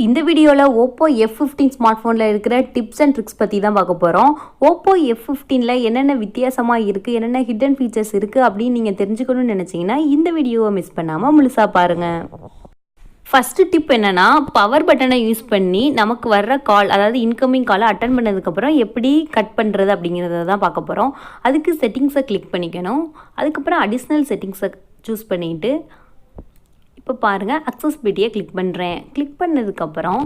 இந்த வீடியோவில் Oppo F15 smart ஃபோனில் இருக்கிற டிப்ஸ் அண்ட் ட்ரிக்ஸ் பற்றி தான் பார்க்க போகிறோம். Oppo F15ல் என்னென்ன வித்தியாசமாக இருக்குது, என்னென்ன ஹிடன் ஃபீச்சர்ஸ் இருக்குது அப்படின்னு நீங்கள் தெரிஞ்சுக்கணும்னு நினச்சிங்கன்னா இந்த வீடியோவை மிஸ் பண்ணாமல் முழுசாக பாருங்கள். ஃபஸ்ட்டு டிப் என்னென்னா, பவர் பட்டனை யூஸ் பண்ணி நமக்கு வர்ற கால், அதாவது இன்கமிங் காலை அட்டன் பண்ணதுக்கப்புறம் எப்படி கட் பண்ணுறது அப்படிங்கிறத தான் பார்க்க போகிறோம். அதுக்கு செட்டிங்ஸை கிளிக் பண்ணிக்கணும். அதுக்கப்புறம் அடிஷ்னல் செட்டிங்ஸை சூஸ் பண்ணிவிட்டு இப்போ பாருங்கள், அக்சஸிபிலிட்டியை கிளிக் பண்ணுறேன். கிளிக் பண்ணதுக்கப்புறம்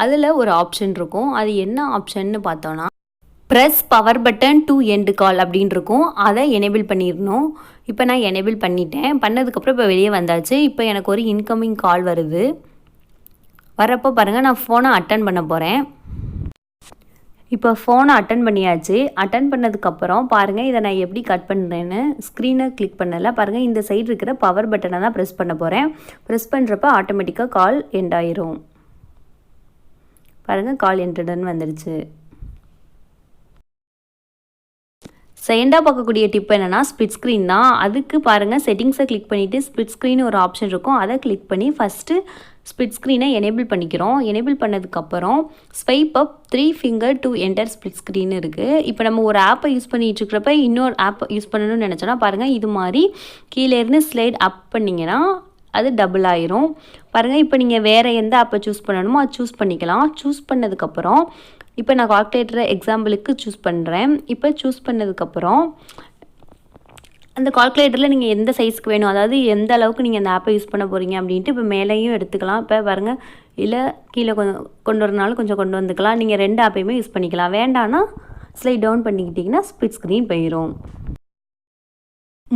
அதில் ஒரு ஆப்ஷன் இருக்கும். அது என்ன ஆப்ஷன்னு பார்த்தோன்னா, press power button to end call அப்படின்னு இருக்கும். அதை எனேபிள் பண்ணிடணும். இப்போ நான் எனேபிள் பண்ணிட்டேன். பண்ணதுக்கப்புறம் இப்போ வெளியே வந்தாச்சு. இப்போ எனக்கு ஒரு இன்கமிங் கால் வருது. வரப்போ பாருங்கள், நான் ஃபோனை அட்டன் பண்ண போகிறேன். இப்போ ஃபோனை அட்டன் பண்ணியாச்சு. அட்டன் பண்ணதுக்கப்புறம் பாருங்கள், இதை நான் எப்படி கட் பண்ணுறேன்னு ஸ்க்ரீனை கிளிக் பண்ணலை. பாருங்கள், இந்த சைடு இருக்கிற பவர் பட்டனை தான் ப்ரெஸ் பண்ண போகிறேன். ப்ரெஸ் பண்ணுறப்ப ஆட்டோமேட்டிக்காக கால் எண்ட் ஆயிரும். பாருங்கள், கால் எண்டடுன்னு வந்துடுச்சு. செகண்டாக பார்க்கக்கூடிய டிப் என்னென்னா, ஸ்பிட் ஸ்க்ரீன் தான். அதுக்கு பாருங்கள், செட்டிங்ஸை கிளிக் பண்ணிவிட்டு ஸ்பிட் ஸ்க்ரீன் ஒரு ஆப்ஷன் இருக்கும். அதை கிளிக் பண்ணி ஃபஸ்ட்டு ஸ்பிட் ஸ்க்ரீனை எனேபிள் பண்ணிக்கிறோம். எனேபிள் பண்ணதுக்கப்புறம் swipe up 3 finger to enter split screen இருக்குது. இப்போ நம்ம ஒரு ஆப்பை யூஸ் பண்ணிகிட்ருக்கிறப்ப இன்னொரு ஆப்பை யூஸ் பண்ணணும்னு நினச்சோன்னா பாருங்கள், இது மாதிரி கீழேருந்து ஸ்லைட் அப் பண்ணிங்கன்னா அது டபுள் ஆயிரும். பாருங்கள், இப்போ நீங்கள் வேறு எந்த ஆப்பை சூஸ் பண்ணணுமோ அது சூஸ் பண்ணிக்கலாம். சூஸ் பண்ணதுக்கப்புறம் இப்போ நான் கால்குலேட்டரை எக்ஸாம்பிளுக்கு சூஸ் பண்ணுறேன். இப்போ சூஸ் பண்ணதுக்கப்புறம் அந்த கால்குலேட்டரில் நீங்கள் எந்த சைஸ்க்கு வேணும், அதாவது எந்த அளவுக்கு நீங்கள் அந்த ஆப்பை யூஸ் பண்ண போகிறீங்க அப்படின்ட்டு இப்போ மேலேயும் எடுத்துக்கலாம். இப்போ பாருங்கள், இல்லை கீழே கொண்டு வரனாலும் கொஞ்சம் கொண்டு வந்துக்கலாம். நீங்கள் 2 ஆப்பையுமே யூஸ் பண்ணிக்கலாம். வேண்டான்னா ஸ்லைட் டவுன் பண்ணிக்கிட்டிங்கன்னா ஸ்பிட் ஸ்க்ரீன் போயிடும்.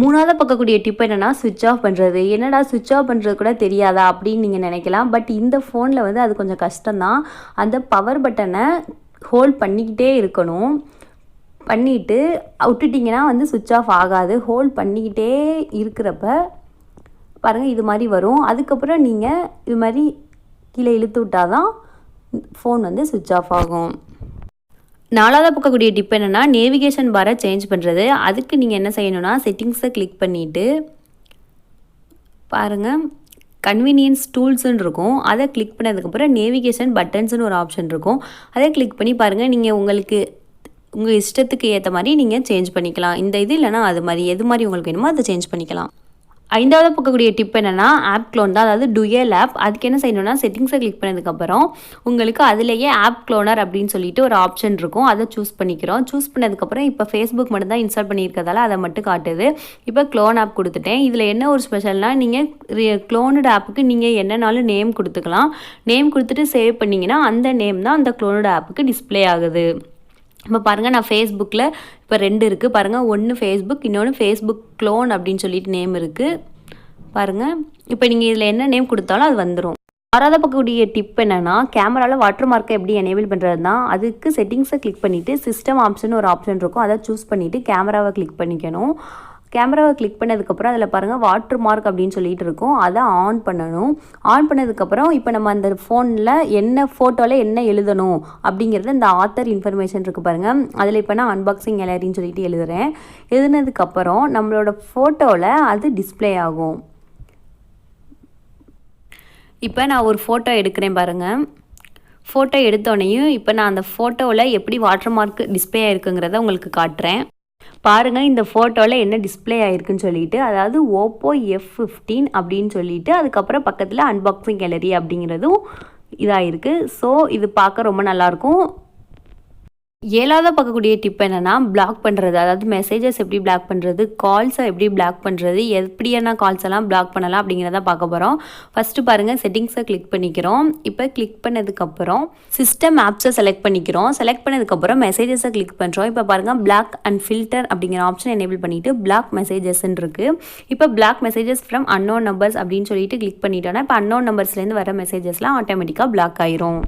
மூணாவது பார்க்கக்கூடிய டிப் என்னென்னா, சுவிட்ச் ஆஃப் பண்ணுறது. என்னடா சுவிட்ச் ஆஃப் பண்ணுறது கூட தெரியாதா அப்படின்னு நீங்கள் நினைக்கலாம். பட் இந்த ஃபோனில் வந்து அது கொஞ்சம் கஷ்டம்தான். அந்த பவர் பட்டனை ஹோல்ட் பண்ணிக்கிட்டே இருக்கணும். பண்ணிவிட்டு விட்டுட்டிங்கன்னா வந்து சுவிட்ச் ஆஃப் ஆகாது. ஹோல்ட் பண்ணிக்கிட்டே இருக்கிறப்ப பாருங்கள், இது மாதிரி வரும். அதுக்கப்புறம் நீங்கள் இது மாதிரி கீழே இழுத்து விட்டால் தான் ஃபோன் வந்து சுவிட்ச் ஆஃப் ஆகும். நாலாவது பார்க்கக்கூடிய டிப் என்னென்னா, நேவிகேஷன் பாரை சேஞ்ச் பண்ணுறது. அதுக்கு நீங்கள் என்ன செய்யணும்னா, செட்டிங்ஸை கிளிக் பண்ணிவிட்டு பாருங்கள், கன்வீனியன்ஸ் டூல்ஸ்ன்னு இருக்கும். அதை கிளிக் பண்ணதுக்கப்புறம் நேவிகேஷன் பட்டன்ஸ்னு ஒரு ஆப்ஷன் இருக்கும். அதை கிளிக் பண்ணி பாருங்கள், நீங்கள் உங்கள் இஷ்டத்துக்கு ஏற்ற மாதிரி நீங்கள் சேஞ்ச் பண்ணிக்கலாம். இந்த இது இல்லைனா அது மாதிரி எது மாதிரி உங்களுக்கு வேணுமோ அதை சேஞ்ச் பண்ணிக்கலாம். ஐந்தாவது பார்க்கக்கூடிய டிப் என்னென்னா, ஆப் க்ளோன் தான். அதாவது டுயல் ஆப். அதுக்கு என்ன செய்யணும்னா, செட்டிங்ஸை கிளிக் பண்ணதுக்கப்புறம் உங்களுக்கு அதிலேயே ஆப் க்ளோனர் அப்படின்னு சொல்லிட்டு ஒரு ஆப்ஷன் இருக்கும். அதை சூஸ் பண்ணிக்கிறோம். சூஸ் பண்ணதுக்கப்புறம் இப்போ ஃபேஸ்புக் மட்டும் தான் இன்ஸ்டால் பண்ணியிருக்கிறதால அதை மட்டும் காட்டுது. இப்போ க்ளோன் ஆப் கொடுத்துட்டேன். இதில் என்ன ஒரு ஸ்பெஷல்னால், நீங்கள் க்ளோனடு ஆப்புக்கு நீங்கள் என்னன்னாலும் நேம் கொடுத்துக்கலாம். நேம் கொடுத்துட்டு சேவ் பண்ணிங்கன்னா அந்த நேம் தான் அந்த க்ளோனடு ஆப்புக்கு டிஸ்பிளே ஆகுது. இப்போ பாருங்கள், நான் ஃபேஸ்புக்கில் இப்போ 2 இருக்குது. பாருங்கள், ஒன்று ஃபேஸ்புக், இன்னொன்று ஃபேஸ்புக் க்ளோன் அப்படின்னு சொல்லிட்டு நேம் இருக்குது. பாருங்கள், இப்போ நீங்கள் இதில் என்ன நேம் கொடுத்தாலும் அது வந்துடும். ஆறாவது பார்க்கக்கூடிய டிப் என்னென்னா, கேமராவில் வாட்டர் மார்க்கை எப்படி எனேபிள் பண்ணுறது தான். அதுக்கு செட்டிங்ஸை கிளிக் பண்ணிவிட்டு சிஸ்டம் ஆப்ஷன் ஒரு ஆப்ஷன் இருக்கும். அதை சூஸ் பண்ணிவிட்டு கேமராவை கிளிக் பண்ணிக்கணும். கேமராவை கிளிக் பண்ணதுக்கப்புறம் அதில் பாருங்கள், வாட்டர் மார்க் அப்படின்னு சொல்லிட்டு இருக்கும். அதை ஆன் பண்ணணும். ஆன் பண்ணதுக்கப்புறம் இப்போ நம்ம அந்த ஃபோனில் என்ன ஃபோட்டோவில் என்ன எழுதணும் அப்படிங்கிறது இந்த ஆத்தர் இன்ஃபர்மேஷன் இருக்குது பாருங்கள். அதில் இப்போ நான் அன்பாக்சிங் கேலரின்னு சொல்லிட்டு எழுதுகிறேன். எழுதுனதுக்கப்புறம் நம்மளோட ஃபோட்டோவில் அது டிஸ்பிளே ஆகும். இப்போ நான் ஒரு ஃபோட்டோ எடுக்கிறேன் பாருங்கள். ஃபோட்டோ எடுத்தோடனையும் இப்போ நான் அந்த ஃபோட்டோவில் எப்படி வாட்டர் மார்க் டிஸ்பிளே ஆகிருக்குங்கிறத உங்களுக்கு காட்டுறேன். பாருங்கள், இந்த ஃபோட்டோவில் என்ன டிஸ்பிளே ஆகிருக்குன்னு சொல்லிட்டு, அதாவது Oppo F15 அப்படின்னு சொல்லிட்டு அதுக்கப்புறம் பக்கத்தில் அன்பாக்சிங் கேலரி அப்படிங்கிறதும் இதாகிருக்கு. ஸோ இது பார்க்க ரொம்ப நல்லாயிருக்கும். ஏழாவது பார்க்கக்கூடிய டிப் என்னென்னா, பிளாக் பண்ணுறது. அதாவது மெசேஜஸ் எப்படி பிளாக் பண்ணுறது, கால்ஸை எப்படி பிளாக் பண்ணுறது, எப்படியான கால்ஸ் எல்லாம் பிளாக் பண்ணலாம் அப்படிங்கிறத பார்க்க போகிறோம். ஃபஸ்ட்டு பாருங்கள், செட்டிங்ஸை கிளிக் பண்ணிக்கிறோம். இப்போ கிளிக் பண்ணதுக்கப்புறம் சிஸ்டம் ஆப்ஸை செலக்ட் பண்ணிக்கிறோம். செலக்ட் பண்ணதுக்கப்புறம் மெசேஜஸை கிளிக் பண்ணுறோம். இப்போ பாருங்கள், பிளாக் அண்ட் ஃபில்டர் அப்படிங்கிற ஆப்ஷன் எனேபிள் பண்ணிவிட்டு பிளாக் மெசேஜஸ்ன்னு இருக்குது. இப்போ block messages from unknown numbers அப்படின்னு சொல்லிட்டு கிளிக் பண்ணிட்டோன்னா இப்போ அன்னோன் நம்பர்ஸ்லேருந்து வர மெசேஜஸ்லாம் ஆட்டோமேட்டிக்காக பிளாக் ஆயிரும்.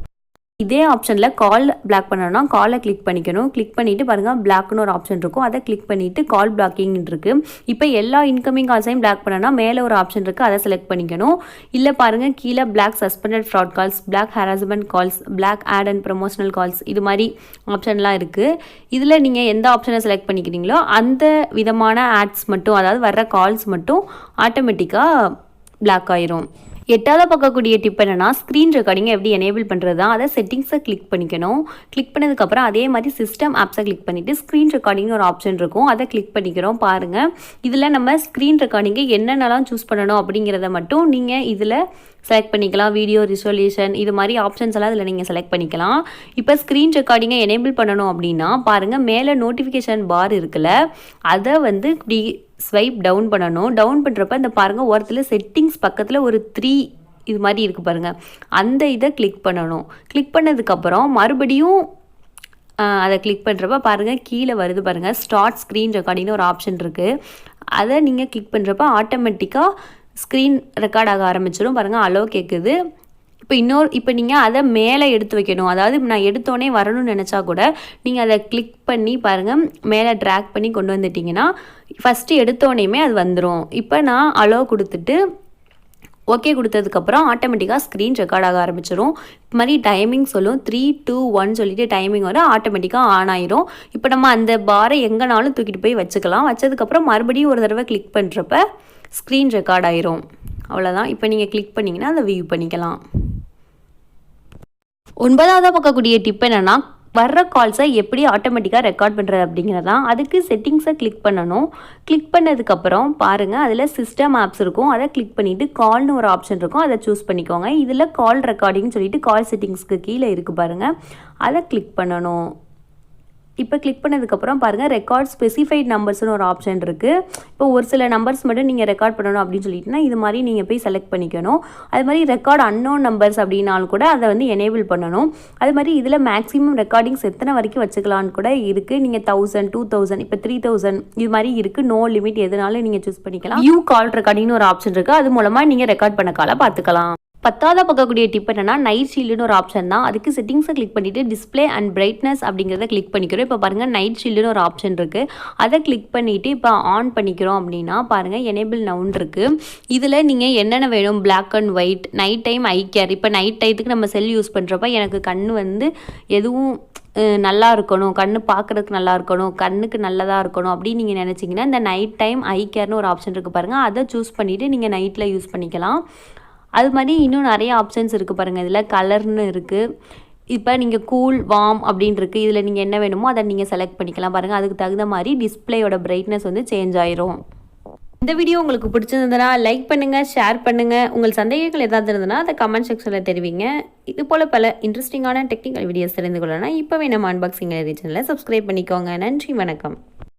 இதே ஆப்ஷனில் கால் பிளாக் பண்ணணும்னா காலை கிளிக் பண்ணிக்கணும். கிளிக் பண்ணிவிட்டு பாருங்கள், பிளாக்னு ஒரு ஆப்ஷன் இருக்கும். அதை கிளிக் பண்ணிவிட்டு கால் பிளாக்கிங் இருக்குது. இப்போ எல்லா இன்கமிங் கால்ஸையும் பிளாக் பண்ணணும்னா மேலே ஒரு ஆப்ஷன் இருக்குது. அதை செலக்ட் பண்ணிக்கணும். இல்லை பாருங்கள், கீழே block suspended fraud calls, block harassment calls, block ad and promotional calls, இது மாதிரி ஆப்ஷன்லாம் இருக்குது. இதில் நீங்கள் எந்த ஆப்ஷனை செலக்ட் பண்ணிக்கிறீங்களோ அந்த விதமான ஆட்ஸ் மட்டும், அதாவது வர்ற கால்ஸ் மட்டும் ஆட்டோமேட்டிக்காக பிளாக் ஆயிரும். 8வது பார்க்கக்கூடிய டிப் என்னன்னா, ஸ்க்ரீன் ரெக்கார்டிங்கை எப்படி எனேபிள் பண்ணுறது தான். அதை செட்டிங்ஸை கிளிக் பண்ணிக்கணும். கிளிக் பண்ணதுக்கப்புறம் அதே மாதிரி சிஸ்டம் ஆப்ஸை கிளிக் பண்ணிவிட்டு ஸ்க்ரீன் ரெக்கார்டிங்னு ஒரு ஆப்ஷன் இருக்கும். அதை கிளிக் பண்ணிக்கிறோம். பாருங்கள், இதில் நம்ம ஸ்க்ரீன் ரெக்கார்டிங்கை என்னென்னலாம் சூஸ் பண்ணணும் அப்படிங்கிறத மட்டும் நீங்கள் இதில் செலக்ட் பண்ணிக்கலாம். வீடியோ ரிசொல்யூஷன் இது மாதிரி ஆப்ஷன்ஸ் எல்லாம் இதில் நீங்கள் செலக்ட் பண்ணிக்கலாம். இப்போ ஸ்க்ரீன் ரெக்கார்டிங்கை எனேபிள் பண்ணணும் அப்படின்னா பாருங்கள், மேலே நோட்டிஃபிகேஷன் பார் இருக்குல்ல, அதை வந்து இப்படி ஸ்வைப் டவுன் பண்ணணும். டவுன் பண்ணுறப்ப இந்த பாருங்கள், ஓரத்தில் செட்டிங்ஸ் பக்கத்தில் ஒரு 3 இது மாதிரி இருக்குது பாருங்கள், அந்த இதை கிளிக் பண்ணணும். கிளிக் பண்ணதுக்கப்புறம் மறுபடியும் அதை கிளிக் பண்ணுறப்ப பாருங்கள், கீழே வருது பாருங்கள், ஸ்டார்ட் ஸ்க்ரீன் ரெக்கார்டிங்னு ஒரு ஆப்ஷன் இருக்குது. அதை நீங்கள் கிளிக் பண்ணுறப்ப ஆட்டோமேட்டிக்காக ஸ்க்ரீன் ரெக்கார்ட் ஆக ஆரம்பிச்சிடும். பாருங்கள், அலோ கேட்குது. இப்போ நீங்கள் அதை மேலே எடுத்து வைக்கணும். அதாவது நான் எடுத்தோடனே வரணும்னு நினச்சா கூட நீங்கள் அதை கிளிக் பண்ணி பாருங்கள், மேலே ட்ராக் பண்ணி கொண்டு வந்துட்டிங்கன்னா ஃபஸ்ட்டு எடுத்தோடனேயுமே அது வந்துடும். இப்போ நான் அலோ கொடுத்துட்டு ஓகே கொடுத்ததுக்கப்புறம் ஆட்டோமேட்டிக்காக ஸ்க்ரீன் ரெக்கார்ட் ஆக ஆரம்பிச்சிடும். இது மாதிரி டைமிங் சொல்லும், 3, 2, 1 சொல்லிட்டு டைமிங் வரும், ஆட்டோமேட்டிக்காக ஆன் ஆயிரும். இப்போ நம்ம அந்த பாரை எங்கேனாலும் தூக்கிட்டு போய் வச்சுக்கலாம். வச்சதுக்கப்புறம் மறுபடியும் ஒரு தடவை கிளிக் பண்ணுறப்ப ஸ்க்ரீன் ரெக்கார்ட் ஆயிரும். அவ்வளோதான். இப்போ நீங்கள் கிளிக் பண்ணிங்கன்னா அதை வியூ பண்ணிக்கலாம். 9வது பார்க்கக்கூடிய டிப் என்னென்னா, வர்ற கால்ஸை எப்படி ஆட்டோமேட்டிக்காக ரெக்கார்ட் பண்ணுறது அப்படிங்கிறதான். அதுக்கு செட்டிங்ஸை கிளிக் பண்ணணும். கிளிக் பண்ணதுக்கப்புறம் பாருங்கள், அதில் சிஸ்டம் ஆப்ஸ் இருக்கும். அதை கிளிக் பண்ணிவிட்டு கால்னு ஒரு ஆப்ஷன் இருக்கும், அதை சூஸ் பண்ணிக்கோங்க. இதில் கால் ரெக்கார்டிங்னு சொல்லிட்டு கால் செட்டிங்ஸ்க்கு கீழே இருக்குது பாருங்கள், அதை கிளிக் பண்ணணும். இப்போ கிளிக் பண்ணதுக்கப்புறம் பாருங்கள், ரெக்கார்ட் ஸ்பெசிஃபைட் நம்பர்ஸ்னு ஒரு ஆப்ஷன் இருக்குது. இப்போ ஒரு சில நம்பர்ஸ் மட்டும் நீங்கள் ரெக்கார்ட் பண்ணணும் அப்படின்னு சொல்லிட்டுனா இது மாதிரி நீங்கள் போய் செலக்ட் பண்ணிக்கணும். அது மாதிரி ரெக்கார்ட் அன்னோன் நம்பர்ஸ் அப்படின்னாலும் கூட அதை வந்து எனேபிள் பண்ணணும். அது மாதிரி இதில் மேக்ஸிமம் ரெக்கார்டிங்ஸ் எத்தனை வரைக்கும் வச்சுக்கலான்னு கூட இருக்குது. நீங்கள் 1000, 2000, இப்போ 3000 இது மாதிரி இருக்குது. நோ லிமிட், எதுனாலும் நீங்கள் சூஸ் பண்ணிக்கலாம். வியூ கால் ரெக்கார்டிங்னு ஒரு ஆப்ஷன் இருக்குது. அது மூலமாக நீங்கள் ரெக்கார்ட் பண்ண காலை பார்த்துக்கலாம். 10வது பார்க்கக்கூடிய டிப் என்னன்னா, நைட் ஷீல்டுன்னு ஒரு ஆப்ஷன் தான். அதுக்கு செட்டிங்ஸை கிளிக் பண்ணிவிட்டு டிஸ்பிளே அண்ட் பிரைட்னஸ் அப்படிங்கிறத கிளிக் பண்ணிக்கிறோம். இப்போ பாருங்கள், நைட் ஷீல்டுன்னு ஒரு ஆப்ஷன் இருக்குது. அதை கிளிக் பண்ணிவிட்டு இப்போ ஆன் பண்ணிக்கிறோம் அப்படின்னா பாருங்கள், எனேபிள் நவுன் இருக்குது. இதில் நீங்கள் என்னென்ன வேணும், black and white, night time eye care. இப்போ நைட் டைத்துக்கு நம்ம செல் யூஸ் பண்ணுறப்ப எனக்கு கண் வந்து எதுவும் நல்லா இருக்கணும், கண் பார்க்குறதுக்கு நல்லா இருக்கணும், கண்ணுக்கு நல்லதாக இருக்கணும் அப்படின்னு நீங்கள் நினச்சிங்கன்னா இந்த நைட் டைம் ஐ கேர்னு ஒரு ஆப்ஷன் இருக்குது பாருங்கள், அதை சூஸ் பண்ணிவிட்டு நீங்கள் நைட்டில் யூஸ் பண்ணிக்கலாம். அது மாதிரி இன்னும் நிறைய ஆப்ஷன்ஸ் இருக்குது பாருங்கள். இதில் கலர்னு இருக்குது. இப்போ நீங்கள் கூல், வார்ம் அப்படின்னு இருக்குது. இதில் நீங்கள் என்ன வேணுமோ அதை நீங்கள் செலக்ட் பண்ணிக்கலாம். பாருங்கள், அதுக்கு தகுந்த மாதிரி டிஸ்பிளேயோட பிரைட்னஸ் வந்து சேஞ்ச் ஆயிரும். இந்த வீடியோ உங்களுக்கு பிடிச்சிருந்ததுன்னா லைக் பண்ணுங்கள், ஷேர் பண்ணுங்கள். உங்கள் சந்தேகங்கள் ஏதாவது இருந்ததுன்னா அதை கமெண்ட் செக்ஷனில் தெரிவிங்க. இது போல் பல இன்ட்ரெஸ்டிங்கான டெக்னிக்கல் வீடியோஸ் தெரிந்து கொள்ளலாம். இப்போவே நம்ம அன்பாக்சிங் சேனலை சப்ஸ்கிரைப் பண்ணிக்கோங்க. நன்றி, வணக்கம்.